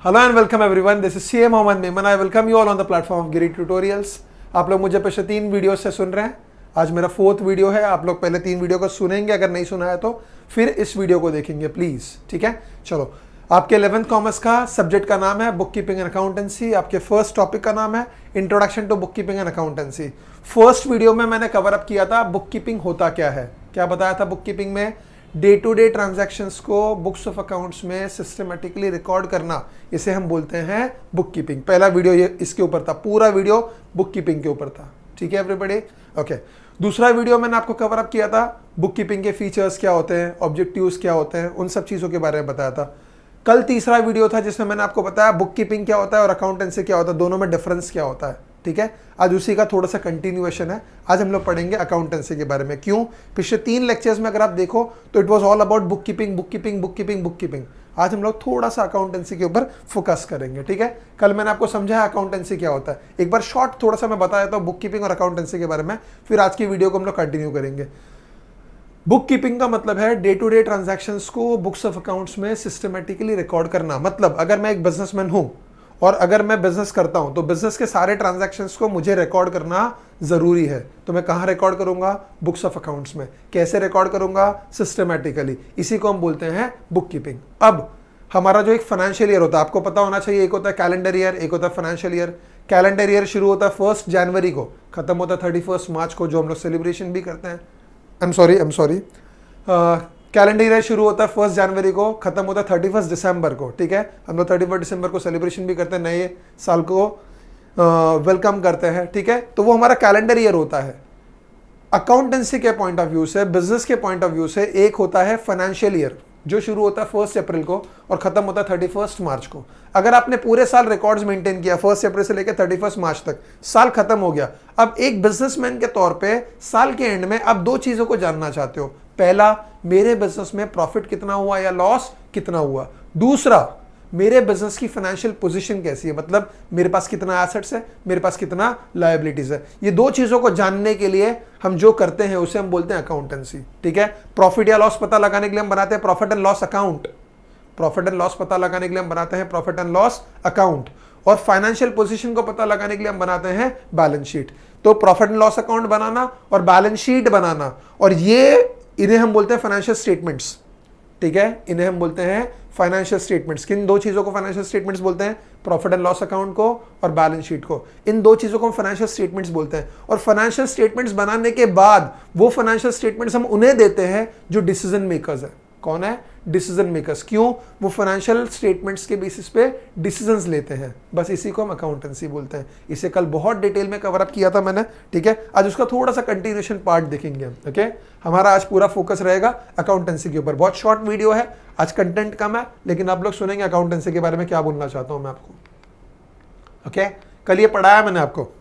Hello and welcome everyone, this is CA Mohammad Memon. I welcome you all on the platform of Giri tutorials. आप लोग मुझे पिछले 3 video से सुन रहे हैं। आज मेरा 4th वीडियो है। आप लोग पहले 3 वीडियो को सुनेंगे, अगर नहीं सुना है तो फिर इस वीडियो को देखेंगे प्लीज़, ठीक है। चलो, आपके 11th कॉमर्स का सब्जेक्ट का नाम है बुक कीपिंग एंड अकाउंटेंसी। आपके फर्स्ट टॉपिक का नाम है introduction to bookkeeping and accountancy. First video में मैंने कवर अप किया था बुक कीपिंग होता क्या है। क्या बताया था बुक कीपिंग में? डे टू डे ट्रांजैक्शंस को बुक्स ऑफ अकाउंट्स में सिस्टमेटिकली रिकॉर्ड करना, इसे हम बोलते हैं बुक कीपिंग। पहला वीडियो ये इसके ऊपर था, पूरा वीडियो बुक कीपिंग के ऊपर था, ठीक है एवरीबॉडी। ओके, दूसरा वीडियो मैंने आपको कवर अप किया था बुक कीपिंग के फीचर्स क्या होते हैं, ऑब्जेक्टिव्स क्या होते हैं, उन सब चीज़ों के बारे में बताया था। कल तीसरा वीडियो था जिसमें मैंने आपको बताया बुक कीपिंग क्या होता है और अकाउंटेंसी क्या होता है, दोनों में डिफरेंस क्या होता है, ठीक है। आज उसी का थोड़ा सा कंटिन्यूएशन है। आज हम लोग पढ़ेंगे अकाउंटेंसी के बारे में। क्यों? पिछले 3 लेक्चर्स में अगर आप देखो तो it was all about book keeping book keeping book keeping book keeping. आज हम लोग थोड़ा सा अकाउंटेंसी के ऊपर फोकस करेंगे, ठीक है। कल मैंने आपको समझाया अकाउंटेंसी क्या होता है, एक बार शॉर्ट थोड़ा सा मैं बता देता हूँ बुक कीपिंग और अकाउंटेंसी के बारे में, फिर आज की वीडियो को हम लोग कंटिन्यू करेंगे। बुक कीपिंग का मतलब है डे टू डे ट्रांजैक्शंस को बुक्स ऑफ अकाउंट्स में सिस्टमेटिकली रिकॉर्ड करना। मतलब अगर मैं एक बिजनेसमैन हूं और अगर मैं बिजनेस करता हूं तो बिजनेस के सारे ट्रांजैक्शंस को मुझे रिकॉर्ड करना जरूरी है। तो मैं कहां रिकॉर्ड करूंगा? बुक्स ऑफ अकाउंट्स में। कैसे रिकॉर्ड करूंगा? सिस्टमेटिकली। इसी को हम बोलते हैं बुक कीपिंग। अब हमारा जो एक फाइनेंशियल ईयर होता है, आपको पता होना चाहिए, एक होता है कैलेंडर ईयर, एक होता है फाइनेंशियल ईयर। कैलेंडर ईयर शुरू होता है 1 जनवरी को, खत्म होता है 31 मार्च को, जो हम लोग सेलिब्रेशन भी करते हैं। I am sorry calendar year शुरू होता है 1 जनवरी को, खत्म होता है 31 दिसंबर को, ठीक है। हम लोग 31 दिसंबर को सेलिब्रेशन भी करते हैं, नए साल को वेलकम करते हैं, ठीक है। तो वो हमारा कैलेंडर ईयर होता है। अकाउंटेंसी के पॉइंट ऑफ व्यू से, बिजनेस के पॉइंट ऑफ व्यू से एक होता है फाइनेंशियल ईयर, जो शुरू होता है 1 अप्रैल को और खत्म होता है 31 मार्च को। अगर आपने पूरे साल रिकॉर्ड्स मेंटेन किया 1 अप्रैल से लेकर 31 मार्च तक, साल खत्म हो गया। अब एक बिजनेसमैन के तौर पे साल के एंड में आप 2 चीजों को जानना चाहते हो। पहला, मेरे बिजनेस में प्रॉफिट कितना हुआ या लॉस कितना हुआ। दूसरा, मेरे बिजनेस की फाइनेंशियल पोजीशन कैसी है, मतलब मेरे पास कितना एसेट्स है, मेरे पास कितना लायबिलिटीज है। ये 2 चीजों को जानने के लिए हम जो करते हैं उसे हम बोलते हैं अकाउंटेंसी, ठीक है। प्रॉफिट या लॉस पता लगाने के लिए हम बनाते हैं profit and loss account. Profit and loss पता लगाने के लिए हम बनाते हैं प्रॉफिट एंड लॉस अकाउंट। और फाइनेंशियल पोजीशन को पता लगाने के लिए हम बनाते हैं बैलेंस शीट। तो प्रॉफिट एंड लॉस अकाउंट बनाना और बैलेंस शीट बनाना, और इन्हें हम बोलते हैं फाइनेंशियल स्टेटमेंट्स, ठीक है। इन्हें हम बोलते हैं फाइनेंशियल स्टेटमेंट्स। किन 2 चीजों को फाइनेंशियल स्टेटमेंट्स बोलते हैं? प्रॉफिट एंड लॉस अकाउंट को और बैलेंस शीट को। इन 2 चीजों को हम फाइनेंशियल स्टेटमेंट्स बोलते हैं। और फाइनेंशियल स्टेटमेंट्स बनाने के बाद वो फाइनेंशियल स्टेटमेंट्स हम उन्हें देते हैं जो डिसीजन मेकर्स है। कौन है? Decision makers. क्यों? वो फाइनेंशियल स्टेटमेंट्स के बेसिस पे डिसीजंस लेते हैं। बस इसी को हम अकाउंटेंसी बोलते हैं। इसे कल बहुत डिटेल में कवर अप किया था मैंने, ठीक है। आज उसका थोड़ा सा कंटिन्यूएशन पार्ट देखेंगे हम, ओके। हमारा आज पूरा फोकस रहेगा अकाउंटेंसी के ऊपर। बहुत शॉर्ट वीडियो है, आज कंटेंट कम है, लेकिन आप लोग सुनेंगे अकाउंटेंसी के बारे में क्या बोलना चाहता हूं मैं आपको, ओके। कल ये पढ़ाया मैंने आपको।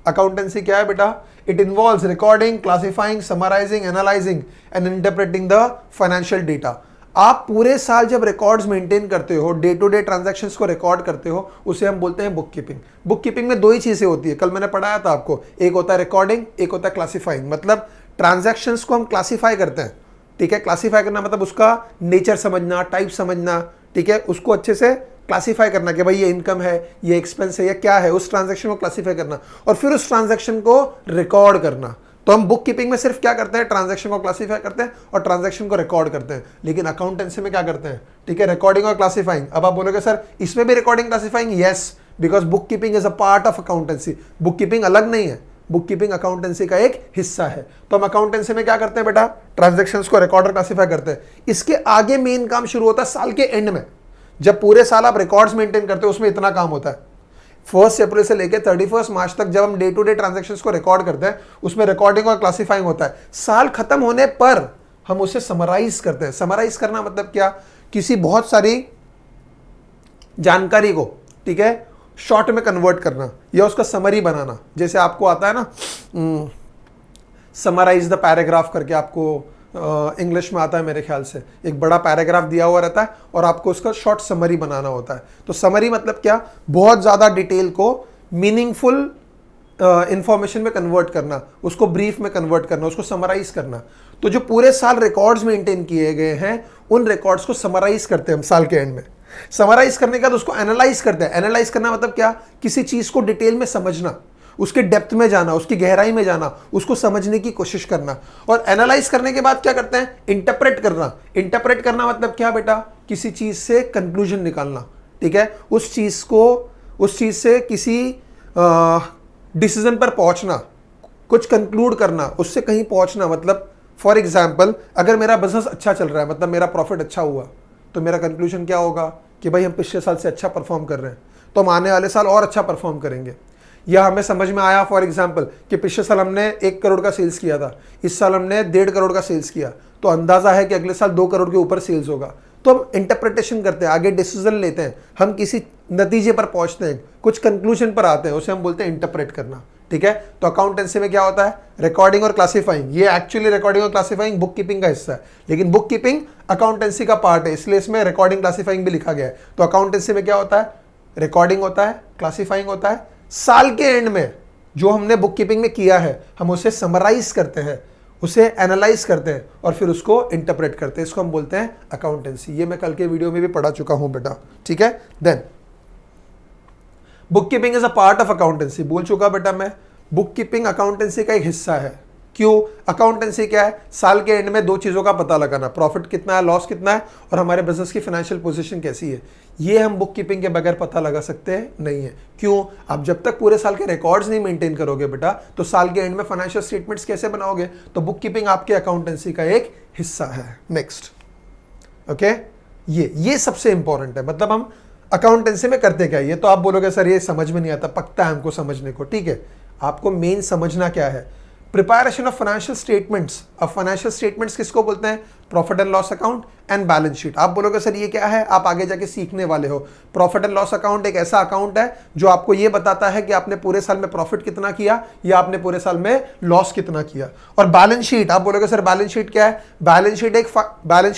अकाउंटेंसी क्या है बेटा? It involves recording, classifying, summarising, analysing and interpreting the financial data. आप पूरे साल जब रिकॉर्ड्स मेंटेन करते हो, डे टू डे ट्रांजैक्शंस को रिकॉर्ड करते हो, उसे हम बोलते हैं बुक कीपिंग। बुक कीपिंग में 2 ही चीजें होती है, कल मैंने पढ़ाया था आपको। एक होता है रिकॉर्डिंग, एक होता है क्लासिफाइंग। मतलब ट्रांजैक्शंस को हम क्लासिफाई करते हैं, ठीक है। क्लासिफाई करना मतलब उसका नेचर समझना, टाइप समझना, ठीक है। उसको अच्छे से क्लासिफाई करना कि भाई ये इनकम है, ये एक्सपेंस है, ये क्या है, उस ट्रांजैक्शन को क्लासिफाई करना और फिर उस ट्रांजैक्शन को रिकॉर्ड करना। तो हम बुक कीपिंग में सिर्फ क्या करते हैं? ट्रांजैक्शन को क्लासिफाई करते हैं और ट्रांजैक्शन को रिकॉर्ड करते हैं। लेकिन अकाउंटेंसी में क्या करते हैं? ठीक है, रिकॉर्डिंग और क्लासिफाइंग। अब आप बोलोगे सर इसमें भी recording classifying? Yes, because book keeping is a part of accountancy. Book keeping अलग नहीं है, बुक कीपिंग अकाउंटेंसी का एक हिस्सा है। तो हम अकाउंटेंसी में क्या करते हैं बेटा? ट्रांजैक्शंस को रिकॉर्ड और क्लासिफाई करते हैं। इसके आगे मेन काम शुरू होता है साल के एंड में। जब पूरे साल आप रिकॉर्ड्स मेंटेन करते हो, उसमें इतना काम होता है। 1 अप्रैल से लेकर 31 मार्च तक जब हम डे टू डे ट्रांजैक्शंस को रिकॉर्ड करते हैं, उसमें रिकॉर्डिंग और क्लासिफाइंग होता है। साल खत्म होने पर हम उसे समराइज करते हैं। समराइज करना मतलब क्या? किसी बहुत सारी जानकारी को, ठीक है, शॉर्ट में कन्वर्ट करना या उसका समरी बनाना। जैसे आपको आता है ना समराइज द पैराग्राफ करके, आपको इंग्लिश में आता है मेरे ख्याल से। एक बड़ा पैराग्राफ दिया हुआ रहता है और आपको उसका शॉर्ट समरी बनाना होता है। तो समरी मतलब क्या? बहुत ज़्यादा डिटेल को मीनिंगफुल इंफॉर्मेशन में कन्वर्ट करना, उसको ब्रीफ में कन्वर्ट करना, उसको समराइज करना। तो जो पूरे साल रिकॉर्ड्स मेंटेन किए गए हैं, उन रिकॉर्ड्स को समराइज करते हैं हम साल के एंड में। समराइज करने का तो उसको एनालाइज करते हैं। एनालाइज करना मतलब क्या, किसी चीज को डिटेल में समझना, उसके डेप्थ में जाना, उसकी गहराई में जाना, उसको समझने की कोशिश करना। और एनालाइज करने के बाद क्या करते हैं, इंटरप्रेट करना। इंटरप्रेट करना मतलब क्या बेटा, किसी चीज से कंक्लूजन निकालना, ठीक है, उस चीज से किसी डिसीजन पर पहुंचना, कुछ कंक्लूड करना, उससे कहीं पहुंचना। मतलब फॉर एग्जाम्पल, अगर मेरा बिजनेस अच्छा चल रहा है, मतलब मेरा प्रॉफिट अच्छा हुआ, तो मेरा कंक्लूजन क्या होगा कि भाई हम पिछले साल से अच्छा परफॉर्म कर रहे हैं, तो हम आने वाले साल और अच्छा परफॉर्म करेंगे। या हमें समझ में आया फॉर एग्जाम्पल कि पिछले साल हमने 1 करोड़ का सेल्स किया था, इस साल हमने 1.5 करोड़ का सेल्स किया, तो अंदाजा है कि अगले साल 2 करोड़ के ऊपर सेल्स होगा। तो हम इंटरप्रिटेशन करते हैं, आगे डिसीजन लेते हैं, हम किसी नतीजे पर पहुंचते हैं, कुछ कंक्लूजन पर आते हैं, उसे हम बोलते हैं इंटरप्रेट करना, ठीक है। तो अकाउंटेंसी में क्या होता है, रिकॉर्डिंग और क्लासिफाइंग। ये एक्चुअली रिकॉर्डिंग और क्लासिफाइंग बुक कीपिंग का हिस्सा है, लेकिन बुक कीपिंग अकाउंटेंसी का पार्ट है, इसलिए इसमें रिकॉर्डिंग क्लासिफाइंग भी लिखा गया है। तो अकाउंटेंसी में क्या होता है, रिकॉर्डिंग होता है, क्लासिफाइंग होता है, साल के एंड में जो हमने बुक कीपिंग में किया है हम उसे समराइज करते हैं, उसे एनालाइज करते हैं और फिर उसको इंटरप्रेट करते हैं, इसको हम बोलते हैं अकाउंटेंसी। ये मैं कल के वीडियो में भी पढ़ा चुका हूं बेटा, ठीक है। Then bookkeeping is a part of accountancy, बोल चुका बेटा मैं, बुक कीपिंग अकाउंटेंसी का एक हिस्सा है। क्यों, अकाउंटेंसी क्या है, साल के एंड में 2 चीजों का पता लगाना, प्रॉफिट कितना है, लॉस कितना है, और हमारे बिजनेस की फाइनेंशियल पोजीशन कैसी है। ये हम बुक कीपिंग के बगैर पता लगा सकते हैं नहीं है। क्यों, आप जब तक पूरे साल के रिकॉर्ड्स नहीं मेंटेन करोगे बेटा, तो साल के एंड में फाइनेंशियल स्टेटमेंट्स कैसे बनाओगे। तो बुक कीपिंग आपके अकाउंटेंसी का एक हिस्सा है। नेक्स्ट, ओके, ये सबसे इंपॉर्टेंट है। मतलब हम अकाउंटेंसी में करते क्या, ये तो आप बोलोगे सर ये समझ में नहीं आता, पकता है हमको समझने को, ठीक है। आपको मेन समझना क्या है, प्रिपरेशन ऑफ फाइनेंशियल स्टेटमेंट्स। अब फाइनेंशियल स्टेटमेंट्स किसको बोलते हैं, profit and loss account and balance sheet. आप बोलोगे सर ये क्या है, आप आगे जाके सीखने वाले हो। प्रॉफिट एंड लॉस अकाउंट एक ऐसा अकाउंट है जो आपको ये बताता है कि आपने पूरे साल में प्रॉफिट कितना किया या आपने पूरे साल में लॉस कितना किया। और बैलेंस शीट, आप बोलोगे सर बैलेंस शीट क्या है, बैलेंस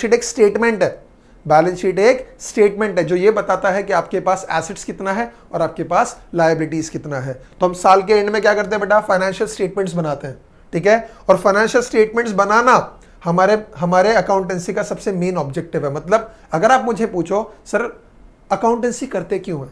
शीट एक स्टेटमेंट है। बैलेंस शीट एक स्टेटमेंट है जो ये बताता है कि आपके पास एसेट्स कितना है और आपके पास लायबिलिटीज कितना है। तो हम साल के एंड में क्या करते हैं बेटा, फाइनेंशियल स्टेटमेंट्स बनाते हैं, ठीक है। और फाइनेंशियल स्टेटमेंट्स बनाना हमारे अकाउंटेंसी का सबसे मेन ऑब्जेक्टिव है। मतलब अगर आप मुझे पूछो सर अकाउंटेंसी करते क्यों है,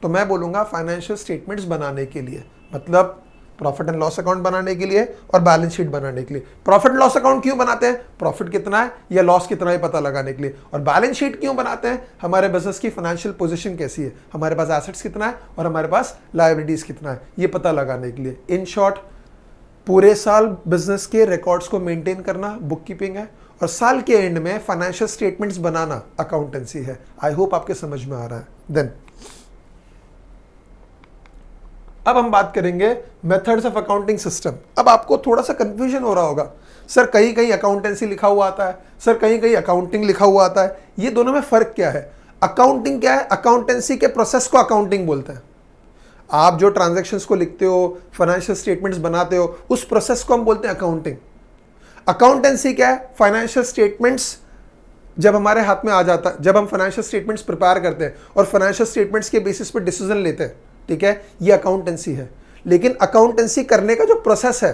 तो मैं बोलूंगा फाइनेंशियल स्टेटमेंट्स बनाने के लिए, मतलब प्रॉफिट एंड लॉस अकाउंट बनाने के लिए और बैलेंस शीट बनाने के लिए। प्रॉफिट लॉस अकाउंट क्यों बनाते हैं, प्रॉफिट कितना है या लॉस कितना है पता लगाने के लिए। और बैलेंस शीट क्यों बनाते हैं, हमारे बिजनेस की फाइनेंशियल पोजीशन कैसी है, हमारे पास एसेट्स कितना है और हमारे पास लायबिलिटीज कितना है, ये पता लगाने के लिए। इन शॉर्ट, पूरे साल बिजनेस के रिकॉर्ड्स को मेंटेन करना बुक कीपिंग है और साल के एंड में फाइनेंशियल स्टेटमेंट्स बनाना अकाउंटेंसी है। आई होप आपके समझ में आ रहा है। देन अब हम बात करेंगे मेथड्स ऑफ अकाउंटिंग सिस्टम। अब आपको थोड़ा सा कंफ्यूजन हो रहा होगा, सर कहीं कहीं अकाउंटेंसी लिखा हुआ आता है, सर कहीं कहीं अकाउंटिंग लिखा हुआ आता है, ये दोनों में फर्क क्या है। अकाउंटिंग क्या है, अकाउंटेंसी के प्रोसेस को अकाउंटिंग बोलते हैं। आप जो ट्रांजैक्शंस को लिखते हो, फाइनेंशियल स्टेटमेंट्स बनाते हो, उस प्रोसेस को हम बोलते हैं अकाउंटिंग। अकाउंटेंसी क्या है, फाइनेंशियल स्टेटमेंट्स जब हमारे हाथ में आ जाता है, जब हम फाइनेंशियल स्टेटमेंट्स प्रिपेयर करते हैं और फाइनेंशियल स्टेटमेंट्स के बेसिस पर डिसीजन लेते हैं, ठीक है, ये अकाउंटेंसी है। लेकिन अकाउंटेंसी करने का जो प्रोसेस है,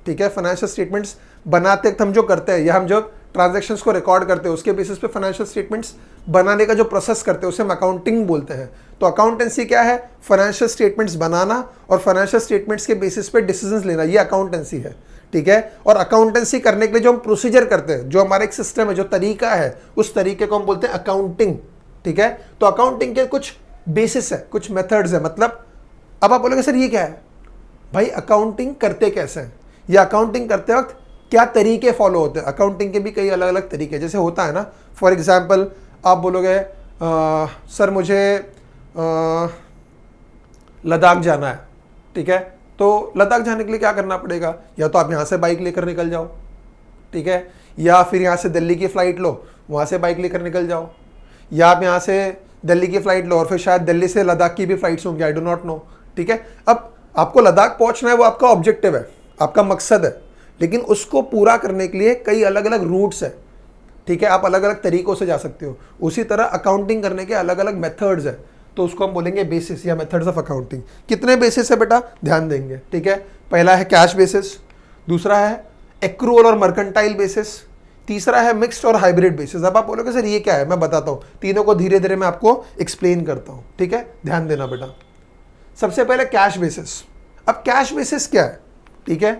ठीक है, फाइनेंशियल स्टेटमेंट्स बनाते वक्त हम जो करते हैं या हम जो ट्रांजैक्शंस को रिकॉर्ड करते हैं उसके बेसिस पे फाइनेंशियल स्टेटमेंट्स बनाने का जो प्रोसेस करते हैं उसे हम अकाउंटिंग बोलते हैं। तो अकाउंटेंसी क्या है, फाइनेंशियल स्टेटमेंट्स बनाना और फाइनेंशियल स्टेटमेंट्स के बेसिस पे डिसीजंस लेना, ये अकाउंटेंसी है, ठीक है। और अकाउंटेंसी करने के लिए जो हम प्रोसीजर करते हैं, जो हमारा एक सिस्टम है, जो तरीका है, उस तरीके को हम बोलते हैं अकाउंटिंग, ठीक है। तो अकाउंटिंग के कुछ बेसिस है, कुछ मेथड्स है। मतलब अब आप बोलोगे सर ये क्या है, भाई अकाउंटिंग करते कैसे हैं, या अकाउंटिंग करते वक्त क्या तरीके फॉलो होते हैं। अकाउंटिंग के भी कई अलग अलग तरीके, जैसे होता है ना, फॉर एग्जाम्पल आप बोलोगे सर मुझे लद्दाख जाना है, ठीक है, तो लद्दाख जाने के लिए क्या करना पड़ेगा, या तो आप यहाँ से बाइक लेकर निकल जाओ, ठीक है, या फिर यहाँ से दिल्ली की फ़्लाइट लो, वहाँ से बाइक लेकर निकल जाओ, या आप यहाँ से दिल्ली की फ़्लाइट लो और फिर शायद दिल्ली से लद्दाख की भी फ़्लाइट्स होंगी, आई डू नॉट नो, ठीक है। अब आपको लद्दाख पहुँचना है, वो आपका ऑब्जेक्टिव है, आपका मकसद है, लेकिन उसको पूरा करने के लिए कई अलग अलग रूट्स हैं, ठीक है, आप अलग अलग तरीकों से जा सकते हो। उसी तरह अकाउंटिंग करने के अलग अलग मेथड्स है, तो उसको हम बोलेंगे बेसिस या मेथड्स ऑफ अकाउंटिंग। कितने बेसिस है बेटा, ध्यान देंगे, ठीक है। पहला है कैश बेसिस, दूसरा है एक्रूअल और मर्केंटाइल बेसिस, तीसरा है मिक्स्ड और हाइब्रिड बेसिस। अब आप बोलोगे सर ये क्या है, मैं बताता हूँ, तीनों को धीरे धीरे मैं आपको एक्सप्लेन करता हूँ, ठीक है, ध्यान देना बेटा। सबसे पहले कैश बेसिस। अब कैश बेसिस क्या है, ठीक है,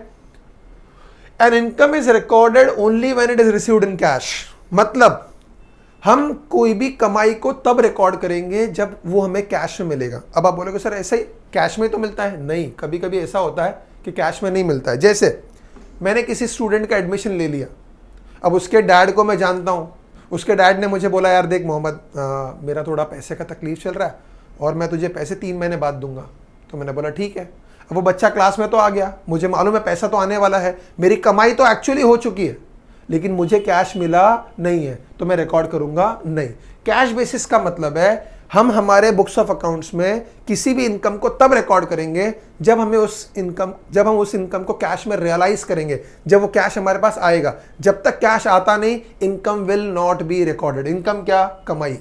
an income is recorded only when it is received in cash. मतलब हम कोई भी कमाई को तब रिकॉर्ड करेंगे जब वो हमें कैश में मिलेगा। अब आप बोलोगे सर ऐसे ही कैश में तो मिलता है, नहीं, कभी कभी ऐसा होता है कि कैश में नहीं मिलता है। जैसे मैंने किसी स्टूडेंट का एडमिशन ले लिया, अब उसके डैड को मैं जानता हूँ, उसके डैड ने मुझे बोला यार देख मोहम्मद, मेरा थोड़ा पैसे का तकलीफ चल रहा है और मैं तुझे पैसे 3 महीने बाद दूंगा। तो मैंने बोला ठीक है। अब वो बच्चा क्लास में तो आ गया, मुझे मालूम है पैसा तो आने वाला है, मेरी कमाई तो एक्चुअली हो चुकी है, लेकिन मुझे कैश मिला नहीं है, तो मैं रिकॉर्ड करूंगा नहीं। कैश बेसिस का मतलब है हम हमारे बुक्स ऑफ अकाउंट्स में किसी भी इनकम को तब रिकॉर्ड करेंगे जब हम उस इनकम को कैश में रियलाइज करेंगे, जब वो कैश हमारे पास आएगा। जब तक कैश आता नहीं, income will not be recorded. Income क्या, कमाई।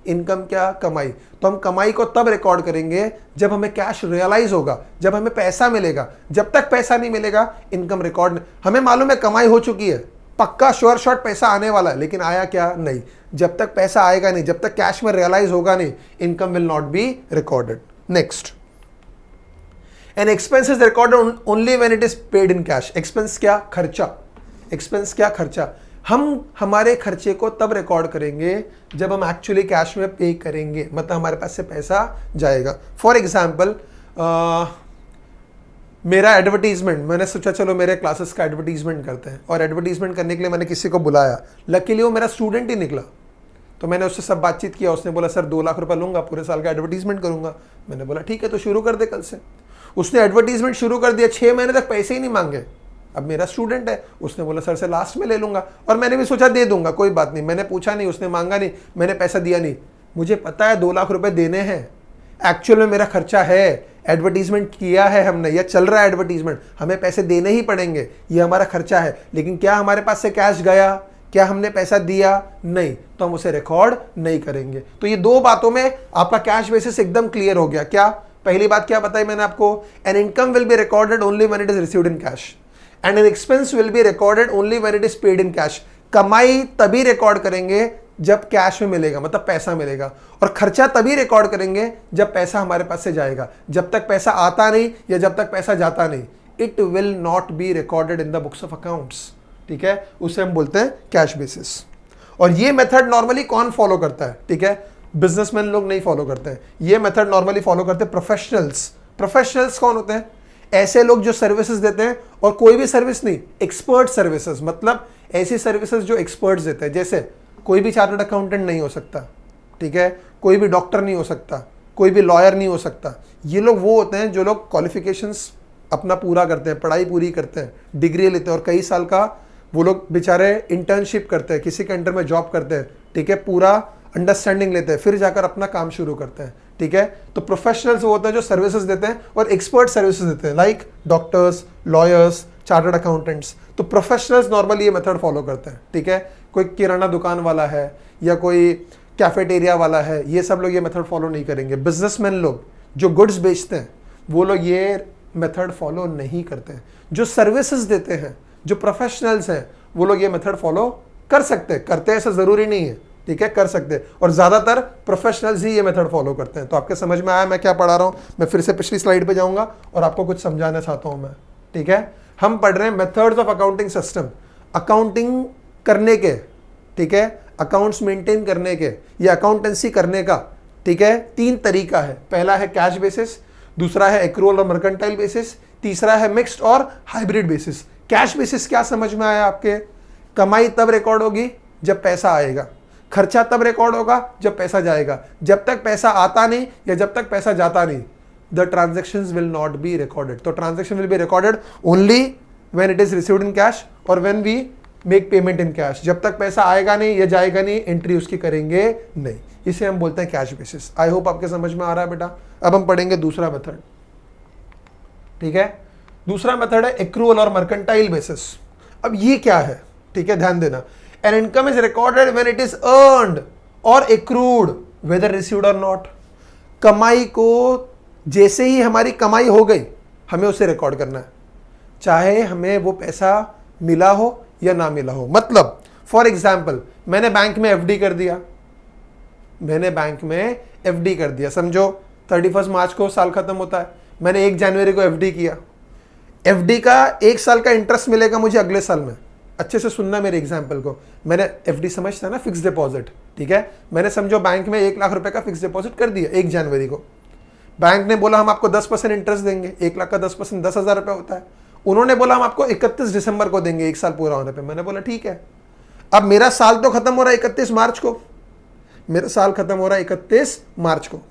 इनकम क्या, कमाई। तो हम कमाई को तब रिकॉर्ड करेंगे जब हमें कैश रियलाइज होगा, जब हमें पैसा मिलेगा। जब तक पैसा नहीं मिलेगा, इनकम रिकॉर्ड नहीं। हमें मालूम है कमाई हो चुकी है, पक्का श्योर शॉट पैसा आने वाला है, लेकिन आया क्या, नहीं। जब तक पैसा आएगा नहीं, जब तक कैश में रियलाइज होगा नहीं, income will not be recorded. Next, N expense is recorded only when it is paid in cash. Expense क्या, खर्चा। एक्सपेंस क्या, खर्चा। हम हमारे खर्चे को तब रिकॉर्ड करेंगे जब हम एक्चुअली कैश में पे करेंगे, मतलब हमारे पास से पैसा जाएगा। फॉर एग्जाम्पल, मेरा एडवर्टीजमेंट, मैंने सोचा चलो मेरे क्लासेस का एडवर्टीजमेंट करते हैं, और एडवर्टीजमेंट करने के लिए मैंने किसी को बुलाया। लकीली वो मेरा स्टूडेंट ही निकला, तो मैंने उससे सब बातचीत किया। उसने बोला सर 2 लाख रुपए लूंगा, पूरे साल का एडवर्टीजमेंट करूंगा। मैंने बोला ठीक है, तो शुरू कर दे कल से। उसने एडवर्टीजमेंट शुरू कर दिया, 6 महीने तक पैसे ही नहीं मांगे। अब मेरा स्टूडेंट है, उसने बोला सर से लास्ट में ले लूंगा, और मैंने भी सोचा दे दूंगा, कोई बात नहीं। मैंने पूछा नहीं, उसने मांगा नहीं, मैंने पैसा दिया नहीं। मुझे पता है 2 लाख रुपए देने हैं, एक्चुअल में मेरा खर्चा है, एडवर्टीजमेंट किया है हमने, या चल रहा है एडवर्टीजमेंट, हमें पैसे देने ही पड़ेंगे, ये हमारा खर्चा है। लेकिन क्या हमारे पास से कैश गया, क्या हमने पैसा दिया, नहीं, तो हम उसे रिकॉर्ड नहीं करेंगे। तो ये 2 बातों में आपका कैश बेसिस एकदम क्लियर हो गया। क्या, पहली बात क्या बताई मैंने आपको, an income will be recorded only when it is received in cash, and N expense will be recorded only when it is paid in cash. कमाई तभी रिकॉर्ड करेंगे जब कैश में मिलेगा, मतलब पैसा मिलेगा, और खर्चा तभी रिकॉर्ड करेंगे जब पैसा हमारे पास से जाएगा। जब तक पैसा आता नहीं या जब तक पैसा जाता नहीं, it will not be recorded in the books of accounts, ठीक है, उसे हम बोलते हैं कैश बेसिस। और ये मेथड नॉर्मली कौन फॉलो करता है, ठीक है, बिजनेसमैन लोग नहीं फॉलो करते हैं। ये मेथड नॉर्मली फॉलो करते हैं प्रोफेशनल्स। प्रोफेशनल्स कौन होते हैं, ऐसे लोग जो सर्विसेज देते हैं, और कोई भी सर्विस नहीं, एक्सपर्ट सर्विसेज, मतलब ऐसी सर्विसेज जो एक्सपर्ट्स देते हैं। जैसे कोई भी चार्टर्ड अकाउंटेंट नहीं हो सकता, ठीक है, कोई भी डॉक्टर नहीं हो सकता, कोई भी लॉयर नहीं हो सकता। ये लोग वो होते हैं जो लोग क्वालिफिकेशंस अपना पूरा करते हैं, पढ़ाई पूरी करते हैं, डिग्री लेते हैं, और कई साल का वो लोग बेचारे इंटर्नशिप करते हैं, किसी के अंडर में जॉब करते हैं, ठीक है, पूरा अंडरस्टैंडिंग लेते हैं, फिर जाकर अपना काम शुरू करते हैं, ठीक है। तो प्रोफेशनल्स वो होते हैं जो सर्विसेज देते हैं और एक्सपर्ट सर्विसेज देते हैं, like doctors, lawyers, chartered accountants. तो प्रोफेशनल्स नॉर्मली ये मेथड फॉलो करते हैं, ठीक है। कोई किराना दुकान वाला है या कोई कैफेटेरिया वाला है, ये सब लोग ये मेथड फॉलो नहीं करेंगे। बिजनेसमैन लोग जो गुड्स बेचते हैं, वो लोग ये मेथड फॉलो नहीं करते हैं। जो सर्विसेज देते हैं, जो प्रोफेशनल्स हैं, वो लोग ये मेथड फॉलो कर सकते हैं, करते हैं ऐसा ज़रूरी नहीं है, ठीक है, कर सकते हैं। और ज़्यादातर प्रोफेशनल्स ही ये मेथड फॉलो करते हैं। तो आपके समझ में आया मैं क्या पढ़ा रहा हूँ। मैं फिर से पिछली स्लाइड पे जाऊँगा और आपको कुछ समझाना चाहता हूँ मैं, ठीक है। हम पढ़ रहे हैं methods of accounting system, accounting करने के, ठीक है, अकाउंट्स मेंटेन करने के या अकाउंटेंसी करने का, ठीक है। 3 तरीका है। पहला है कैश बेसिस, दूसरा है एक्रूअल और मर्केंटाइल बेसिस, तीसरा है मिक्स्ड और हाइब्रिड बेसिस। कैश बेसिस क्या समझ में आया आपके, कमाई तब रिकॉर्ड होगी जब पैसा आएगा, खर्चा तब रिकॉर्ड होगा जब पैसा जाएगा। जब तक पैसा आता नहीं या जब तक पैसा जाता नहीं, the transactions will not be recorded. तो transaction will be recorded only when it is received in cash और when we make payment in cash. जब तक पैसा आएगा नहीं या जाएगा नहीं, एंट्री उसकी करेंगे नहीं। इसे हम बोलते हैं कैश बेसिस। आई होप आपके समझ में आ रहा है बेटा। अब हम पढ़ेंगे दूसरा मेथड, ठीक है। दूसरा मेथड है एक्रूअल और मर्केंटाइल बेसिस। अब ये क्या है, ठीक है, ध्यान देना। An income is recorded when it is earned और एक्रूड वेदर रिसीव्ड और नॉट। कमाई को जैसे ही हमारी कमाई हो गई, हमें उसे रिकॉर्ड करना है, चाहे हमें वो पैसा मिला हो या ना मिला हो। मतलब फॉर एग्जाम्पल मैंने बैंक में एफडी कर दिया, समझो 31 मार्च को साल खत्म होता है, मैंने 1 जनवरी को एफडी किया। एफडी का 1 साल का इंटरेस्ट मिलेगा मुझे अगले साल में। अच्छे से सुनना मेरे एग्जाम्पल को। मैंने एफडी समझता है ना, फिक्स डिपॉजिट, ठीक है। मैंने समझो बैंक में 1 लाख रुपए का फिक्स डिपॉजिट कर दिया 1 जनवरी को। बैंक ने बोला हम आपको 10% इंटरेस्ट देंगे, 1 लाख का 10% 10,000 रुपये होता है। उन्होंने बोला हम आपको 31 दिसंबर को देंगे, 1 साल पूरा होने पे। मैंने बोला ठीक है। अब मेरा साल तो खत्म हो रहा है 31 मार्च को,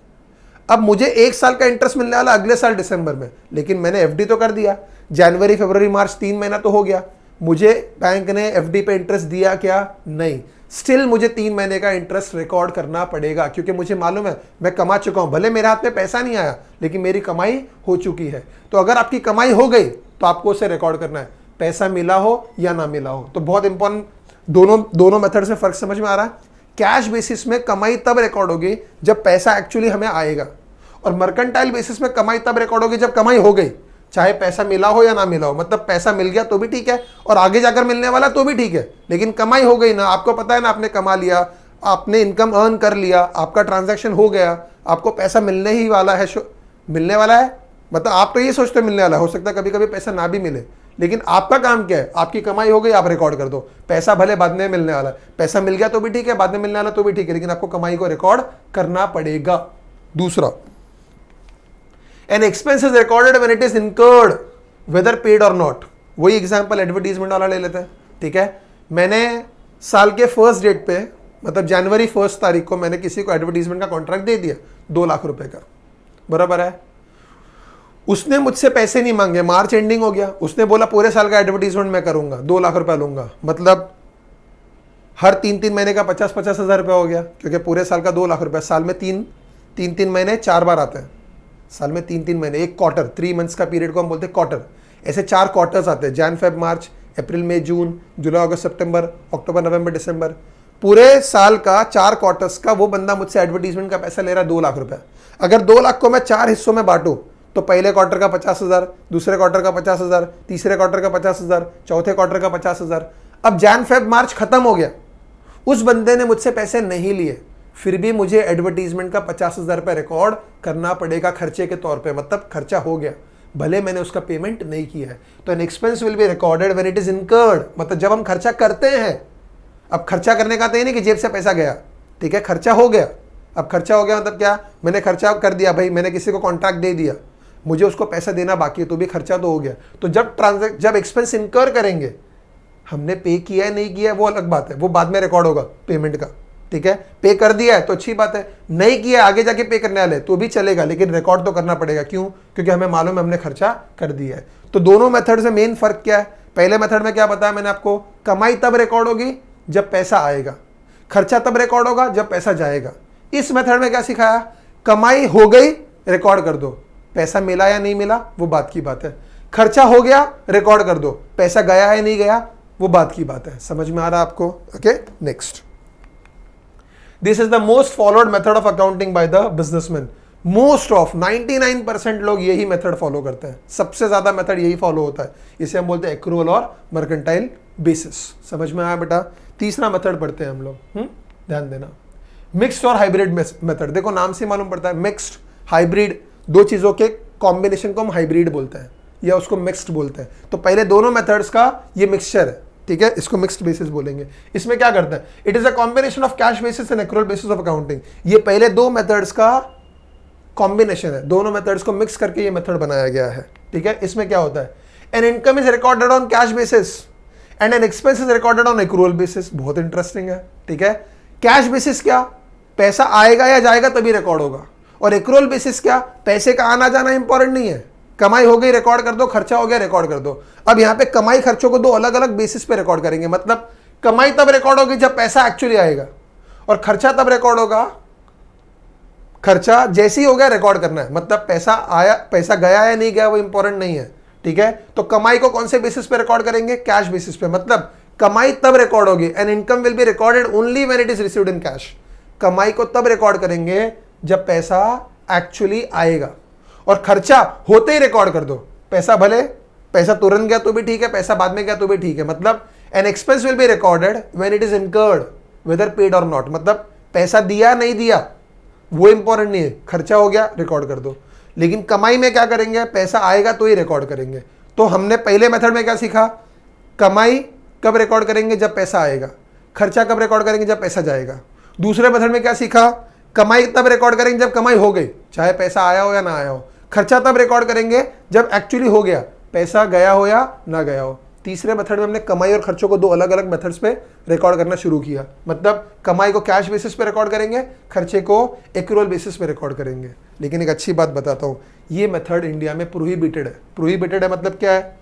अब मुझे 1 साल का इंटरेस्ट मिलने वाला अगले साल दिसंबर में, लेकिन मैंने एफडी तो कर दिया। जनवरी, फरवरी, मार्च 3 महीना तो हो गया। मुझे बैंक ने एफडी पे इंटरेस्ट दिया क्या? नहीं। स्टिल मुझे 3 महीने का इंटरेस्ट रिकॉर्ड करना पड़ेगा, क्योंकि मुझे मालूम है मैं कमा चुका हूं। भले मेरे हाथ में पैसा नहीं आया, लेकिन मेरी कमाई हो चुकी है। तो अगर आपकी कमाई हो गई तो आपको उसे रिकॉर्ड करना है, पैसा मिला हो या ना मिला हो। तो बहुत इंपॉर्टेंट, दोनों मेथड से फर्क समझ में आ रहा है। कैश बेसिस में कमाई तब रिकॉर्ड होगी जब पैसा एक्चुअली हमें आएगा, और मर्केंटाइल बेसिस में कमाई तब रिकॉर्ड होगी जब कमाई हो गई, चाहे पैसा मिला हो या ना मिला हो। मतलब पैसा मिल गया तो भी ठीक है, और आगे जाकर मिलने वाला तो भी ठीक है, लेकिन कमाई हो गई ना। आपको पता है ना, आपने कमा लिया, आपने इनकम अर्न कर लिया, आपका ट्रांजैक्शन हो गया, आपको पैसा मिलने ही वाला है। मिलने वाला है मतलब आप तो ये सोचते मिलने वाला है, हो सकता है कभी कभी पैसा ना भी मिले, लेकिन आपका काम क्या है? आपकी कमाई हो गई, आप रिकॉर्ड कर दो। पैसा भले बाद में मिलने वाला है, पैसा मिल गया तो भी ठीक है, बाद में मिलने वाला तो भी ठीक है, लेकिन आपको कमाई को रिकॉर्ड करना पड़ेगा। दूसरा, an expense is recorded when it is incurred whether paid or not. वही एग्जांपल एडवर्टीजमेंट वाला ले लेते हैं, ठीक है। मैंने साल के फर्स्ट डेट पे, मतलब जनवरी 1 तारीख को मैंने किसी को एडवर्टीजमेंट का कॉन्ट्रैक्ट दे दिया 2 लाख रुपए का, बराबर है। उसने मुझसे पैसे नहीं मांगे, मार्च एंडिंग हो गया, उसने बोला पूरे साल का एडवर्टीजमेंट मैं करूंगा, 2 लाख रुपया लूंगा। मतलब हर 3-3 महीने का 50-50 हज़ार रुपया हो गया, क्योंकि पूरे साल का 2 लाख रुपया, साल में 3 महीने 4 बार आते हैं, साल में 3 महीने, एक क्वार्टर, 3 मंथ्स का पीरियड को हम बोलते हैं क्वार्टर। ऐसे 4 क्वार्टर्स आते हैं, जैन, फेब, मार्च, अप्रैल, मई, जून, जुलाई, अगस्त, सितंबर, अक्टूबर, नवंबर, दिसंबर। पूरे साल का 4 क्वार्टर्स का वो बंदा मुझसे एडवर्टीजमेंट का पैसा ले रहा है 2 लाख रुपया। अगर 2 लाख को मैं 4 हिस्सों में बांटूं तो पहले क्वार्टर का 50,000, दूसरे क्वार्टर का 50,000, तीसरे क्वार्टर का 50,000, चौथे क्वार्टर का 50,000। अब जैन, फेब, मार्च खत्म हो गया, उस बंदे ने मुझसे पैसे नहीं लिए, फिर भी मुझे एडवर्टीजमेंट का 50,000 रुपये रिकॉर्ड करना पड़ेगा खर्चे के तौर पे। मतलब खर्चा हो गया, भले मैंने उसका पेमेंट नहीं किया है। तो N expense will be recorded when it is incurred, मतलब जब हम खर्चा करते हैं। अब खर्चा करने का तो ये नहीं कि जेब से पैसा गया, ठीक है, खर्चा हो गया। अब खर्चा हो गया मतलब क्या? मैंने खर्चा कर दिया भाई, मैंने किसी को कॉन्ट्रैक्ट दे दिया, मुझे उसको पैसा देना बाकी है, तो भी खर्चा तो हो गया। तो जब एक्सपेंस इनकर करेंगे, हमने पे किया है नहीं किया है वो अलग बात है, वो बाद में रिकॉर्ड होगा पेमेंट का, ठीक है। पे कर दिया है तो अच्छी बात है, नहीं किया आगे जाके पे करने वाले तो भी चलेगा, लेकिन रिकॉर्ड तो करना पड़ेगा। क्यों? क्योंकि हमें मालूम है हमने खर्चा कर दिया है। तो दोनों मेथड से मेन फर्क क्या है? पहले मेथड में क्या बताया मैंने आपको? कमाई तब रिकॉर्ड होगी जब पैसा आएगा, खर्चा तब रिकॉर्ड होगा जब पैसा जाएगा। इस मेथड में क्या सिखाया? कमाई हो गई रिकॉर्ड कर दो, पैसा मिला या नहीं मिला वो बात की बात है। खर्चा हो गया रिकॉर्ड कर दो, पैसा गया है नहीं गया वो बात की बात है। समझ में आ रहा है आपको? Okay, next. This is the most followed method of accounting by the businessman. Most of 99% लोग यही मेथड फॉलो करते हैं, सबसे ज्यादा मेथड यही फॉलो होता है। इसे हम बोलते हैं एक्रूअल और मर्केंटाइल बेसिस। समझ में आया बेटा? तीसरा मेथड पढ़ते हैं हम लोग, ध्यान देना। मिक्स्ड और हाइब्रिड मेथड। देखो नाम से मालूम पड़ता है, मिक्स्ड, हाइब्रिड, दो चीजों के कॉम्बिनेशन को हम हाइब्रिड बोलते हैं या उसको मिक्स्ड बोलते हैं। तो पहले दोनों मेथड्स का ये मिक्सचर है, ठीक है, इसको मिक्स्ड बेसिस बोलेंगे। इसमें क्या करता है? It is a combination of cash basis and accrual basis of accounting. ये पहले दो मेथड्स का कॉम्बिनेशन है, दोनों मेथड्स को मिक्स करके ये मेथड बनाया गया है, ठीक है। इसमें क्या होता है? An income is recorded on cash basis and N expense is recorded on accrual basis. बहुत इंटरेस्टिंग है, ठीक है। कैश बेसिस क्या? पैसा आएगा या जाएगा तभी रिकॉर्ड होगा। और एक्रूअल बेसिस क्या? पैसे का आना जाना इंपॉर्टेंट नहीं है, कमाई हो गई रिकॉर्ड कर दो, खर्चा हो गया रिकॉर्ड कर दो। अब यहां पे कमाई खर्चों को दो अलग अलग बेसिस पे रिकॉर्ड करेंगे। मतलब कमाई तब रिकॉर्ड होगी जब पैसा एक्चुअली आएगा, और खर्चा तब रिकॉर्ड होगा, खर्चा जैसे ही हो गया रिकॉर्ड करना है। मतलब पैसा आया, पैसा गया या नहीं गया वो इंपॉर्टेंट नहीं है, ठीक है। तो कमाई को कौन से बेसिस पे रिकॉर्ड करेंगे? कैश बेसिस पे। मतलब कमाई तब रिकॉर्ड होगी, and income will be recorded only when it is received in cash. कमाई को तब रिकॉर्ड करेंगे जब पैसा एक्चुअली आएगा, और खर्चा होते ही रिकॉर्ड कर दो। पैसा भले पैसा तुरंत गया तो भी ठीक है, पैसा बाद में गया तो भी ठीक है। मतलब an expense will be recorded when it is incurred whether paid or not, मतलब पैसा दिया नहीं दिया वो इंपॉर्टेंट नहीं है, खर्चा हो गया रिकॉर्ड कर दो। लेकिन कमाई में क्या करेंगे, पैसा आएगा तो ही रिकॉर्ड करेंगे। तो हमने पहले मेथड में क्या सीखा, कमाई कब रिकॉर्ड करेंगे, जब पैसा आएगा। खर्चा कब रिकॉर्ड करेंगे, जब पैसा जाएगा। दूसरे मेथड में क्या सीखा, कमाई तब रिकॉर्ड करेंगे जब कमाई हो गई, चाहे पैसा आया हो या ना आया हो। खर्चा तब रिकॉर्ड करेंगे जब एक्चुअली हो गया, पैसा गया हो या ना गया हो। तीसरे मेथड में हमने कमाई और खर्चों को दो अलग अलग मेथड्स पे रिकॉर्ड करना शुरू किया। मतलब कमाई को कैश बेसिस पे रिकॉर्ड करेंगे, खर्चे को एक्रूअल बेसिस पे रिकॉर्ड करेंगे। लेकिन एक अच्छी बात बताता हूँ, ये मेथड इंडिया में प्रोहिबिटेड है। प्रोहिबिटेड है मतलब क्या है,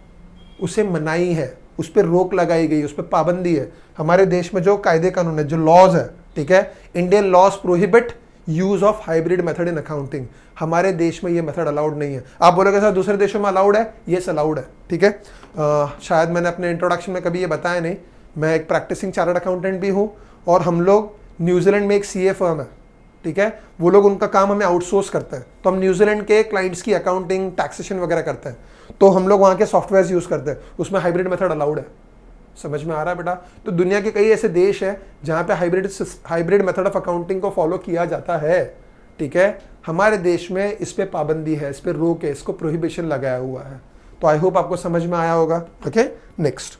उसे मनाही है, उस पर रोक लगाई गई, उस पर पाबंदी है। हमारे देश में जो कायदे कानून है, जो लॉज है, ठीक है, Indian laws prohibit use of hybrid method in accounting. हमारे देश में ये मेथड अलाउड नहीं है। आप बोलोगे सर दूसरे देशों में अलाउड है, यस अलाउड है, ठीक है। शायद मैंने अपने इंट्रोडक्शन में कभी ये बताया नहीं, मैं एक प्रैक्टिसिंग चार्टर्ड अकाउंटेंट भी हूँ, और हम लोग न्यूजीलैंड में एक सीए फर्म है, ठीक है, वो लोग उनका काम हमें आउटसोर्स करते हैं। तो हम न्यूजीलैंड के क्लाइंट्स की अकाउंटिंग, टैक्सेशन वगैरह करते हैं, तो हम लोग वहाँ के सॉफ्टवेयर यूज़ करते हैं, उसमें हाइब्रिड मेथड अलाउड है। समझ में आ रहा है बेटा। तो दुनिया के कई ऐसे देश हैं जहाँ पे हाइब्रिड मेथड ऑफ अकाउंटिंग को फॉलो किया जाता है, ठीक है। हमारे देश में इस पे पाबंदी है, इस पे रोक है, इसको प्रोहिबिशन लगाया हुआ है। तो आई होप आपको समझ में आया होगा। ओके, नेक्स्ट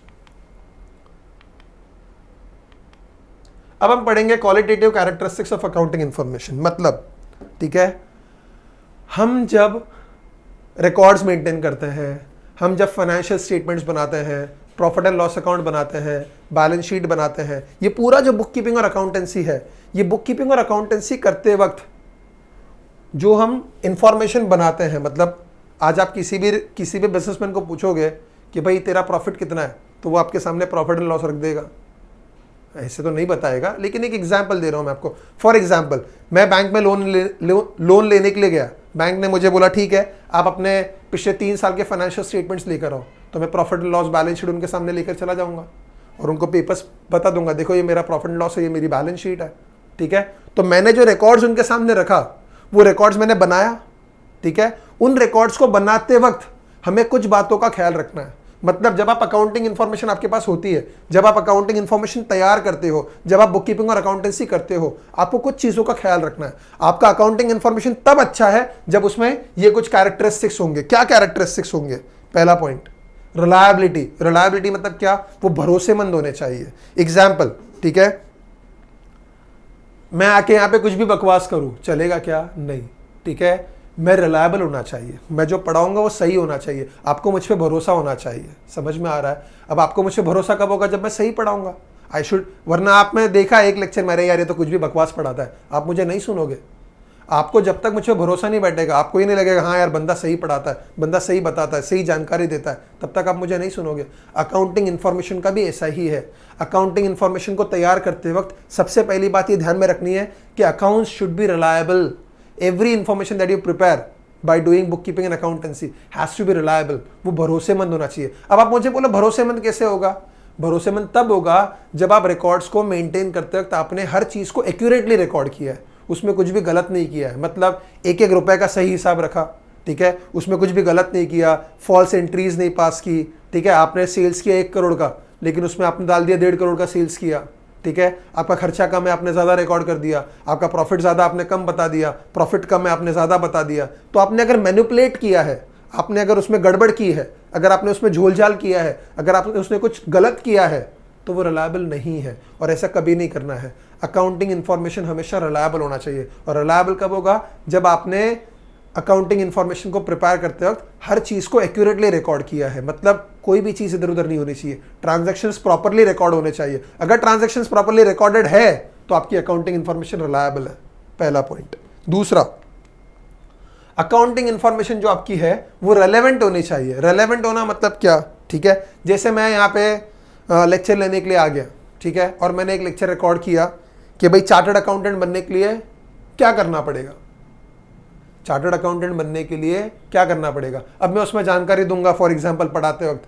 अब हम पढ़ेंगे qualitative characteristics of accounting information. मतलब, ठीक है, हम जब रिकॉर्ड्स मेंटेन करते हैं, हम जब फाइनेंशियल स्टेटमेंट्स बनाते हैं, प्रॉफिट एंड लॉस अकाउंट बनाते हैं, बैलेंस शीट बनाते हैं, ये पूरा जो बुक कीपिंग और अकाउंटेंसी है, ये बुक कीपिंग और अकाउंटेंसी करते वक्त जो हम इंफॉर्मेशन बनाते हैं, मतलब आज आप किसी भी बिजनेसमैन को पूछोगे कि भाई तेरा प्रॉफिट कितना है, तो वो आपके सामने प्रॉफिट एंड लॉस रख देगा, ऐसे तो नहीं बताएगा। लेकिन एक एग्जांपल दे रहा हूं मैं आपको। फॉर एग्जांपल, मैं बैंक में लोन लेने के लिए गया, बैंक ने मुझे बोला ठीक है आप अपने पिछले 3 साल के फाइनेंशियल स्टेटमेंट्स लेकर आओ, तो मैं profit and loss balance sheet उनके सामने लेकर चला जाऊंगा और उनको पेपर्स बता दूंगा, देखो ये मेरा प्रॉफिट एंड लॉस है, ये मेरी बैलेंस शीट है, ठीक है। तो मैंने जो रिकॉर्ड्स उनके सामने रखा, वो रिकॉर्ड्स मैंने बनाया, ठीक है। उन रिकॉर्ड्स को बनाते वक्त हमें कुछ बातों का ख्याल रखना है। मतलब जब आप अकाउंटिंग इन्फॉर्मेशन आपके पास होती है, जब आप अकाउंटिंग इन्फॉर्मेशन तैयार करते हो, जब आप बुक कीपिंग और अकाउंटेंसी करते हो, आपको कुछ चीजों का ख्याल रखना है। आपका अकाउंटिंग इन्फॉर्मेशन तब अच्छा है जब उसमें ये कुछ कैरेक्टरिस्टिक्स होंगे। क्या कैरेक्टरिस्टिक्स होंगे? पहला पॉइंट, रिलायबिलिटी। रिलायबिलिटी मतलब क्या? वो भरोसेमंद होने चाहिए। एग्जाम्पल, ठीक है, मैं आके यहाँ पे कुछ भी बकवास करूं, चलेगा क्या? नहीं, ठीक है। मैं रिलायबल होना चाहिए, मैं जो पढ़ाऊंगा वो सही होना चाहिए, आपको मुझ पे भरोसा होना चाहिए। समझ में आ रहा है? अब आपको मुझ पे भरोसा कब होगा? जब मैं सही पढ़ाऊंगा। आई शुड, वरना आप में देखा एक लेक्चर मेरे, यार ये तो कुछ भी बकवास पढ़ाता है, आप मुझे नहीं सुनोगे। आपको जब तक मुझ पे भरोसा नहीं बैठेगा, आपको ये नहीं लगेगा हाँ यार बंदा सही पढ़ाता है, बंदा सही बताता है, सही जानकारी देता है, तब तक आप मुझे नहीं सुनोगे। अकाउंटिंग इन्फॉर्मेशन का भी ऐसा ही है। अकाउंटिंग इन्फॉर्मेशन को तैयार करते वक्त सबसे पहली बात ये ध्यान में रखनी है कि accounts should be reliable. Every information that you prepare by doing bookkeeping and accountancy has to be reliable. वो भरोसेमंद होना चाहिए। अब आप मुझे बोलो भरोसेमंद कैसे होगा? भरोसेमंद तब होगा जब आप रिकॉर्ड्स को मेंटेन करते वक्त आपने हर चीज को एक्यूरेटली रिकॉर्ड किया है, उसमें कुछ भी गलत नहीं किया है। मतलब एक एक रुपए का सही हिसाब रखा, ठीक है, उसमें कुछ भी गलत नहीं किया, फॉल्स एंट्रीज नहीं पास की, ठीक है। आपने सेल्स किया 1 करोड़ का, लेकिन उसमें आपने डाल दिया 1.5 करोड़ का सेल्स किया, ठीक है। आपका खर्चा कम है, आपने ज़्यादा रिकॉर्ड कर दिया। आपका प्रॉफिट ज़्यादा, आपने कम बता दिया। प्रॉफिट कम है, आपने ज़्यादा बता दिया। तो आपने अगर मैनिपुलेट किया है, आपने अगर उसमें गड़बड़ की है, अगर आपने उसमें झोलझाल किया है, अगर आपने उसमें कुछ गलत किया है, तो वो रिलायबल नहीं है, और ऐसा कभी नहीं करना है। अकाउंटिंग इन्फॉर्मेशन हमेशा रिलायबल होना चाहिए। और रिलायबल कब होगा? जब आपने अकाउंटिंग इन्फॉर्मेशन को प्रिपेयर करते वक्त हर चीज को एक्यूरेटली रिकॉर्ड किया है। मतलब कोई भी चीज इधर उधर नहीं होनी चाहिए, ट्रांजैक्शंस प्रॉपर्ली रिकॉर्ड होने चाहिए। अगर ट्रांजैक्शंस प्रॉपर्ली रिकॉर्डेड है तो आपकी अकाउंटिंग इन्फॉर्मेशन रिलायबल है। पहला पॉइंट। दूसरा, अकाउंटिंग इन्फॉर्मेशन जो आपकी है वो रेलेवेंट होनी चाहिए। रेलेवेंट होना मतलब क्या? ठीक है, जैसे मैं यहाँ पे लेक्चर लेने के लिए आ गया, ठीक है, और मैंने एक लेक्चर रिकॉर्ड किया कि भाई चार्टर्ड अकाउंटेंट बनने के लिए क्या करना पड़ेगा। चार्टर्ड अकाउंटेंट बनने के लिए क्या करना पड़ेगा? अब मैं उसमें जानकारी दूंगा। फॉर एग्जांपल, पढ़ाते वक्त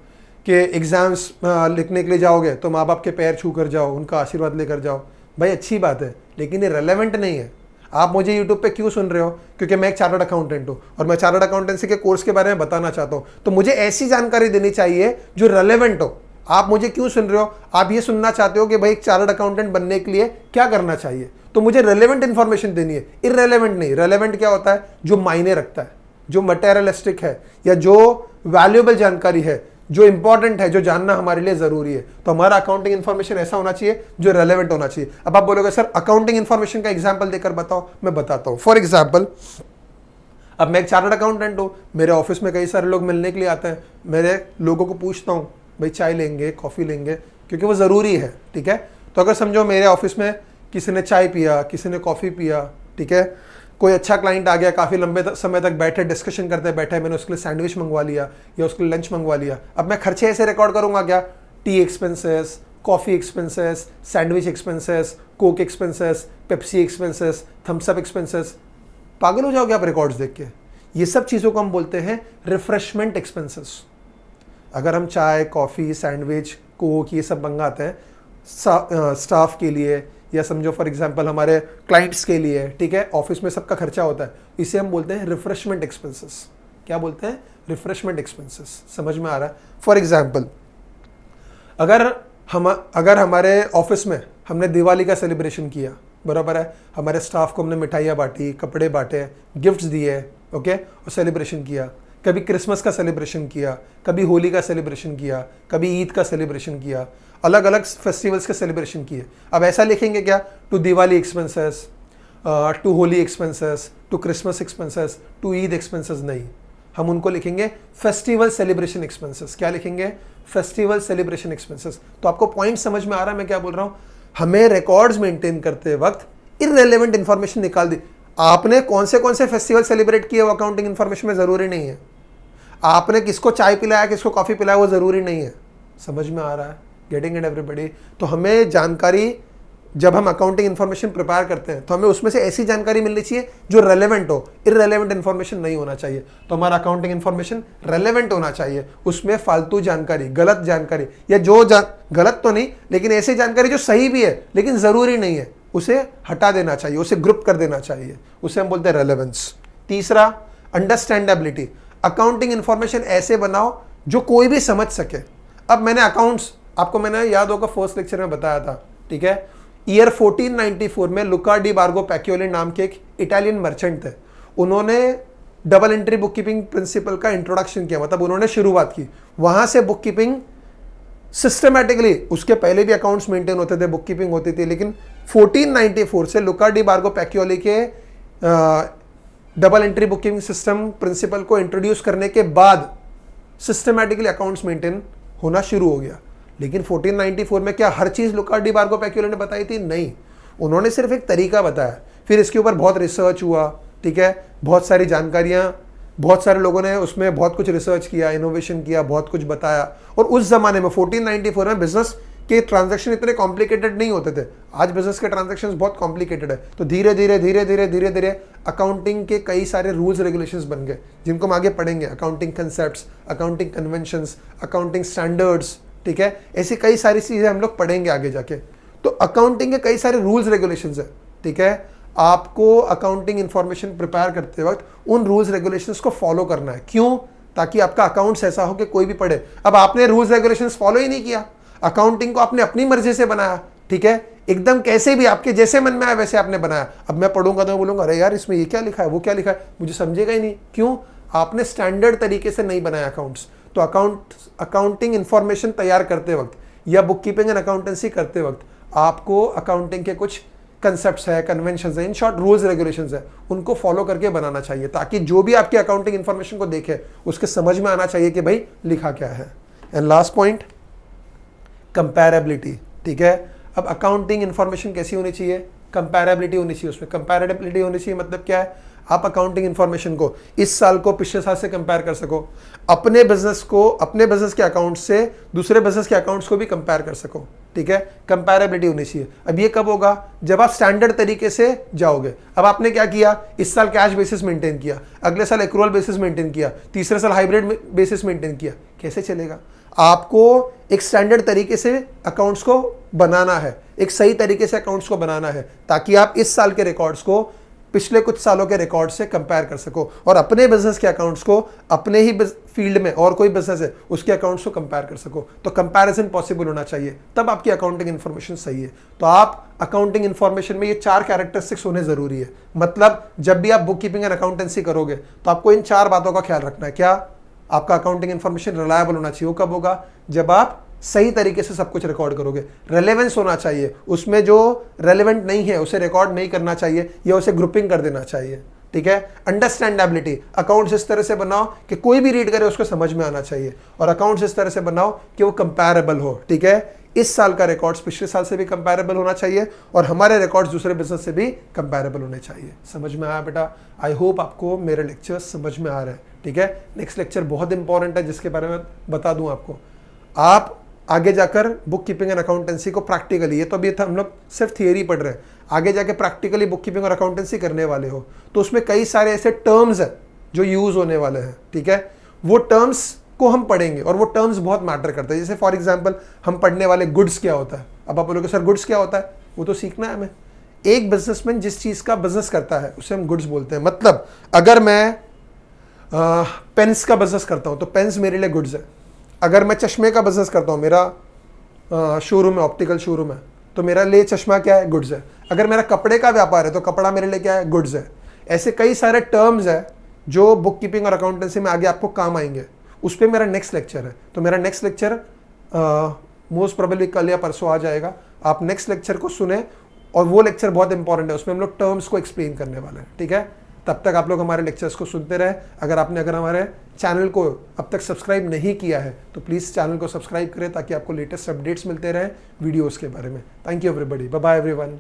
कि एग्जाम्स लिखने के लिए जाओगे तो माँ बाप के पैर छू कर जाओ, उनका आशीर्वाद लेकर जाओ। भाई अच्छी बात है, लेकिन ये रेलेवेंट नहीं है। आप मुझे यूट्यूब पे क्यों सुन रहे हो? क्योंकि मैं एक चार्टर्ड अकाउंटेंट हूँ और मैं चार्टर्ड अकाउंटेंसी के कोर्स के बारे में बताना चाहता हूँ। तो मुझे ऐसी जानकारी देनी चाहिए जो रेलेवेंट हो। आप मुझे क्यों सुन रहे हो? आप ये सुनना चाहते हो कि भाई एक चार्टर्ड अकाउंटेंट बनने के लिए क्या करना चाहिए, तो मुझे रेलेवेंट इंफॉर्मेशन देनी है, इररेलेवेंट नहीं। रेलेवेंट क्या होता है? जो मायने रखता है, जो मटेरियलिस्टिक है, या जो वैल्यूएबल जानकारी है, जो इंपॉर्टेंट है, जो जानना हमारे लिए जरूरी है। तो हमारा अकाउंटिंग इन्फॉर्मेशन ऐसा होना चाहिए जो रेलेवेंट होना चाहिए। अब आप बोलोगे सर अकाउंटिंग इन्फॉर्मेशन का एग्जांपल देकर बताओ। मैं बताता हूं। फॉर एग्जांपल, अब मैं एक चार्टर्ड अकाउंटेंट हूं, मेरे ऑफिस में कई सारे लोग मिलने के लिए आते हैं। मेरे लोगों को पूछता हूं भाई चाय लेंगे, कॉफी लेंगे, क्योंकि वो जरूरी है। ठीक है, तो अगर समझो मेरे ऑफिस में किसी ने चाय पिया, किसी ने कॉफी पिया, ठीक है, कोई अच्छा क्लाइंट आ गया, काफ़ी लंबे समय तक बैठे डिस्कशन करते बैठे, मैंने उसके लिए सैंडविच मंगवा लिया या उसके लिए लंच मंगवा लिया। अब मैं खर्चे ऐसे रिकॉर्ड करूंगा क्या? T expenses, coffee expenses, sandwich expenses, Coke expenses, Pepsi expenses, Thums Up expenses. पागल हो जाओगे आप रिकॉर्ड्स देख के। ये सब चीज़ों को हम बोलते हैं रिफ्रेशमेंट एक्सपेंसेस। अगर हम चाय, कॉफ़ी, सैंडविच, कोक ये सब मंगाते हैं स्टाफ के लिए, या समझो फॉर एग्जांपल हमारे क्लाइंट्स के लिए, ठीक है, ऑफिस में सबका खर्चा होता है, इसे हम बोलते हैं रिफ्रेशमेंट एक्सपेंसेस। क्या बोलते हैं? Refreshment expenses. समझ में आ रहा है? फॉर एग्जांपल, अगर हमारे ऑफिस में हमने दिवाली का सेलिब्रेशन किया, बराबर है, हमारे स्टाफ को हमने मिठाइयाँ बांटी, कपड़े बांटे, गिफ्ट्स दिए, ओके, और सेलिब्रेशन किया। कभी क्रिसमस का सेलिब्रेशन किया, कभी होली का सेलिब्रेशन किया, कभी ईद का सेलिब्रेशन किया, अलग अलग फेस्टिवल्स के सेलिब्रेशन किए। अब ऐसा लिखेंगे क्या? To Diwali expenses, to Holi expenses, to Christmas expenses, to Eid expenses? नहीं, हम उनको लिखेंगे फेस्टिवल सेलिब्रेशन एक्सपेंसेस। क्या लिखेंगे? Festival celebration expenses. तो आपको पॉइंट समझ में आ रहा है मैं क्या बोल रहा हूँ? हमें रिकॉर्ड्स मेंटेन करते वक्त इररिलेवेंट इंफॉर्मेशन निकाल दी। आपने कौन से फेस्टिवल सेलिब्रेट किए वो अकाउंटिंग इंफॉर्मेशन में जरूरी नहीं है। आपने किसको चाय पिलाया, किसको कॉफी पिलाया, वो जरूरी नहीं है। समझ में आ रहा है? Getting it everybody? तो हमें जानकारी, जब हम अकाउंटिंग इन्फॉर्मेशन प्रिपेयर करते हैं तो हमें उसमें से ऐसी जानकारी मिलनी चाहिए जो रेलेवेंट हो, इररेलेवेंट इन्फॉर्मेशन नहीं होना चाहिए। तो हमारा अकाउंटिंग इन्फॉर्मेशन रेलेवेंट होना चाहिए, उसमें फालतू जानकारी, गलत जानकारी, या गलत तो नहीं लेकिन ऐसी जानकारी जो सही भी है लेकिन जरूरी नहीं है, उसे हटा देना चाहिए, उसे ग्रुप कर देना चाहिए, उसे हम बोलते हैं रेलेवेंस। तीसरा, अंडरस्टैंडेबिलिटी। अकाउंटिंग इन्फॉर्मेशन ऐसे बनाओ जो कोई भी समझ सके। अब मैंने अकाउंट्स, आपको मैंने याद होगा फर्स्ट लेक्चर में बताया था, ठीक है, ईयर 1494 में लुका डी बार्गो पैक्योली नाम के एक इटालियन मर्चेंट थे। उन्होंने double entry book keeping principle का इंट्रोडक्शन किया, मतलब उन्होंने शुरुआत की। वहां से बुक कीपिंग सिस्टमैटिकली, उसके पहले भी अकाउंट्स मेंटेन होते थे, बुक कीपिंग होती थी, लेकिन 1494 से लुका डी बार्गो पैक्योली के double entry book keeping system principle को इंट्रोड्यूस करने के बाद सिस्टमैटिकली अकाउंट्स मेंटेन होना शुरू हो गया। लेकिन 1494 में क्या हर चीज लुका डी बार्गो पैक्योली ने बताई थी? नहीं, उन्होंने सिर्फ एक तरीका बताया। फिर इसके ऊपर बहुत रिसर्च हुआ, ठीक है, बहुत सारी जानकारियां, बहुत सारे लोगों ने उसमें बहुत कुछ रिसर्च किया, इनोवेशन किया, बहुत कुछ बताया। और उस जमाने में 1494 में बिजनेस के ट्रांजैक्शन इतने कॉम्प्लिकेटेड नहीं होते थे। आज बिजनेस के ट्रांजैक्शंस बहुत कॉम्प्लिकेटेड है। तो धीरे धीरे अकाउंटिंग के कई सारे रूल्स रेगुलेशंस बन गए, जिनको हम आगे पढ़ेंगे। Accounting concepts, accounting conventions, accounting standards, ठीक है, ऐसी कई सारी चीजें हम लोग पढ़ेंगे आगे जाके। तो अकाउंटिंग के कई सारे रूल्स रेगुलेशंस है, ठीक है। आपको अकाउंटिंग इंफॉर्मेशन प्रिपेयर करते वक्त उन रूल्स रेगुलेशंस को फॉलो करना है। क्यों? ताकि आपका अकाउंट्स ऐसा हो कि कोई भी पढ़े। अब आपने रूल्स रेगुलेशंस फॉलो ही नहीं किया, अकाउंटिंग को आपने अपनी मर्जी से बनाया, ठीक है, एकदम कैसे भी आपके जैसे मन में आया वैसे आपने बनाया। अब मैं पढ़ूंगा तो मैं बोलूंगा अरे यार इसमें ये क्या लिखा है, वो क्या लिखा है, मुझे समझेगा ही नहीं। क्यों? आपने स्टैंडर्ड तरीके से नहीं बनाया अकाउंट्स। तो अकाउंटिंग इंफॉर्मेशन तैयार करते वक्त या बुक कीपिंग एंड अकाउंटेंसी करते वक्त आपको अकाउंटिंग के कुछ कंसेप्ट्स है, कन्वेंशंस है, इन शॉर्ट रूल्स रेगुलेशंस है, उनको फॉलो करके बनाना चाहिए, ताकि जो भी आपकी अकाउंटिंग इंफॉर्मेशन को देखे उसके समझ में आना चाहिए कि भाई लिखा क्या है। एंड लास्ट पॉइंट, कंपैरेबिलिटी, ठीक है। अब अकाउंटिंग इंफॉर्मेशन कैसी होनी चाहिए? कंपैरेबिलिटी होनी चाहिए, उसमें कंपैरेबिलिटी होनी चाहिए। मतलब क्या है? आप अकाउंटिंग इंफॉर्मेशन को इस साल को पिछले साल से कंपेयर कर सको, अपने बिजनेस को, अपने बिजनेस के अकाउंट्स से दूसरे बिजनेस के अकाउंट्स को भी कंपेयर कर सको, ठीक है। कंपैरेबिलिटी होनी चाहिए। अब ये कब होगा? जब आप स्टैंडर्ड तरीके से जाओगे। अब आपने क्या किया? इस साल कैश बेसिस मेंटेन किया, अगले साल एक्रूअल बेसिस मेंटेन किया, तीसरे साल हाइब्रिड बेसिस मेंटेन किया, कैसे चलेगा? आपको एक स्टैंडर्ड तरीके से अकाउंट्स को बनाना है, एक सही तरीके से अकाउंट्स को बनाना है, ताकि आप इस साल के रिकॉर्ड्स को पिछले कुछ सालों के रिकॉर्ड से कंपेयर कर सको और अपने बिजनेस के अकाउंट्स को अपने ही फील्ड में और कोई बिजनेस है उसके अकाउंट्स को कंपेयर कर सको। तो कंपैरिजन पॉसिबल होना चाहिए, तब आपकी अकाउंटिंग इन्फॉर्मेशन सही है। तो आप अकाउंटिंग इन्फॉर्मेशन में ये 4 कैरेक्टरिस्टिक्स होने जरूरी है। मतलब जब भी आप बुक कीपिंग एंड अकाउंटेंसी करोगे तो आपको इन 4 बातों का ख्याल रखना है। क्या? आपका अकाउंटिंग इन्फॉर्मेशन रिलायबल होना चाहिए। वो कब होगा? जब आप सही तरीके से सब कुछ रिकॉर्ड करोगे। रेलेवेंस होना चाहिए, उसमें जो रेलेवेंट नहीं है उसे रिकॉर्ड नहीं करना चाहिए या उसे ग्रुपिंग कर देना चाहिए। ठीक है। अंडरस्टैंडेबिलिटी, अकाउंट्स इस तरह से बनाओ कि कोई भी रीड करे उसको समझ में आना चाहिए, और अकाउंट्स इस तरह से बनाओ कि वो कंपैरेबल हो। ठीक है। इस साल का रिकॉर्ड्स पिछले साल से भी कंपैरेबल होना चाहिए और हमारे रिकॉर्ड्स दूसरे बिजनेस से भी कंपैरेबल होने चाहिए। समझ में आया बेटा? आई होप आपको मेरे लेक्चर्स समझ में आ रहे हैं। ठीक है। नेक्स्ट लेक्चर बहुत इंपॉर्टेंट है जिसके बारे में बता दूं आपको। आप आगे जाकर बुक कीपिंग एंड अकाउंटेंसी को प्रैक्टिकली, ये तो अभी हम लोग सिर्फ थियरी पढ़ रहे हैं, आगे जाके प्रैक्टिकली बुक कीपिंग और अकाउंटेंसी करने वाले हो तो उसमें कई सारे ऐसे टर्म्स हैं जो यूज होने वाले हैं। ठीक है। वो टर्म्स को हम पढ़ेंगे और वो टर्म्स बहुत मैटर करते हैं। जैसे फॉर एग्जांपल हम पढ़ने वाले गुड्स क्या होता है। अब आप बोलोगे सर गुड्स क्या होता है? वो तो सीखना है हमें। एक बिजनेसमैन जिस चीज़ का बिजनेस करता है उसे हम गुड्स बोलते हैं। मतलब अगर मैं पेन्स का बिजनेस करता हूँ तो पेन्स मेरे लिए गुड्स है। अगर मैं चश्मे का बिजनेस करता हूँ, मेरा शोरूम है, ऑप्टिकल शोरूम है, तो मेरा लिए चश्मा क्या है? गुड्स है। अगर मेरा कपड़े का व्यापार है तो कपड़ा मेरे लिए क्या है? गुड्स है। ऐसे कई सारे टर्म्स है जो बुक कीपिंग और अकाउंटेंसी में आगे आपको काम आएंगे। उस पर मेरा नेक्स्ट लेक्चर है। तो मेरा नेक्स्ट लेक्चर मोस्ट प्रोबेबली कल या परसों आ जाएगा। आप नेक्स्ट लेक्चर को सुने और वो लेक्चर बहुत इंपॉर्टेंट है, उसमें हम लोग टर्म्स को एक्सप्लेन करने वाले हैं। ठीक है। तब तक आप लोग हमारे लेक्चर्स को सुनते रहे। अगर हमारे चैनल को अब तक सब्सक्राइब नहीं किया है तो प्लीज़ चैनल को सब्सक्राइब करें ताकि आपको लेटेस्ट अपडेट्स मिलते रहे वीडियोस के बारे में। Thank you everybody, bye bye everyone.